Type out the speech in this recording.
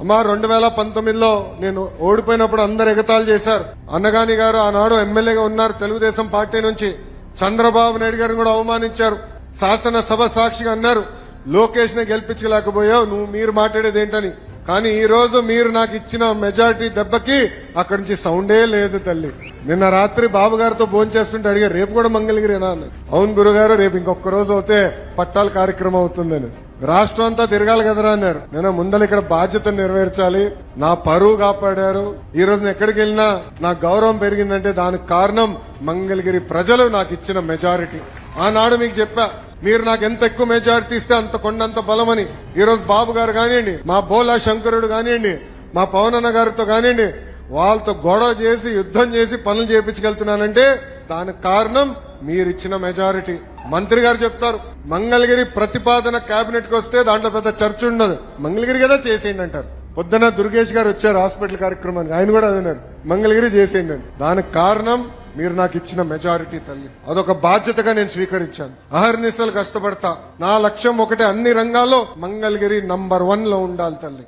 అమ్మా 2019లో నేను ఓడిపోయినప్పుడు అందరు ఎగతాళి చేశారు. అన్నగాని గారు ఆనాడు ఎమ్మెల్యేగా ఉన్నారు తెలుగుదేశం పార్టీ నుంచి. చంద్రబాబు నాయుడు గారిని కూడా అవమానించారు. శాసనసభ సాక్షిగా అన్నారు, లోకేష్ ని గెలిపించలేకపోయావు, మీరు మాట్లాడేది ఏంటని. కానీ ఈ రోజు మీరు నాకు ఇచ్చిన మెజారిటీ దెబ్బకి అక్కడి నుంచి సౌండే లేదు తల్లి. నిన్న రాత్రి బాబు గారితో భోంచేస్తుంటే అడిగారు, రేపు కూడా మంగళగిరినా అన్నారు. అవును గురుగారు, రేపు ఇంకొక రోజు అవుతే పట్టాల కార్యక్రమం అవుతుందని. రాష్ట్రం అంతా తిరగాలి కదరా అన్నారు. నేను ముందర ఇక్కడ బాధ్యత నెరవేర్చాలి, నా పరువు కాపాడారు. ఈ రోజు ఎక్కడికి వెళ్ళినా నా గౌరవం పెరిగిందంటే దానికి కారణం మంగళగిరి ప్రజలు నాకు ఇచ్చిన మెజారిటీ. ఆనాడు మీకు చెప్పా, మీరు నాకు ఎంత ఎక్కువ మెజారిటీ ఇస్తే అంత కొండంత బలమని. ఈ రోజు బాబు గారు కానివ్వండి, మా బోలా శంకరుడు కానివ్వండి, మా పవన్ అన్న గారితో కానివ్వండి, వాళ్ళతో గొడవ చేసి యుద్ధం చేసి పనులు చేయించగలుగుతున్నానంటే దానికి కారణం మీరిచ్చిన మెజారిటీ. మంత్రి గారు చెప్తారు, మంగళగిరి ప్రతిపాదన కేబినెట్ కి వస్తే దాంట్లో పెద్ద చర్చ ఉండదు, మంగళగిరి కదా చేసేయండి అంటారు. పొద్దున దుర్గేష్ గారు వచ్చారు హాస్పిటల్ కార్యక్రమానికి, ఆయన కూడా అన్నారు మంగళగిరి చేసేయండి అని. దానికి కారణం మీరు నాకు ఇచ్చిన మెజారిటీ తల్లి. అదొక బాధ్యతగా నేను స్వీకరించాను. అహర్నిశలు కష్టపడతా. నా లక్ష్యం ఒకటే, అన్ని రంగాల్లో మంగళగిరి నంబర్ 1 లో ఉండాలి తల్లి.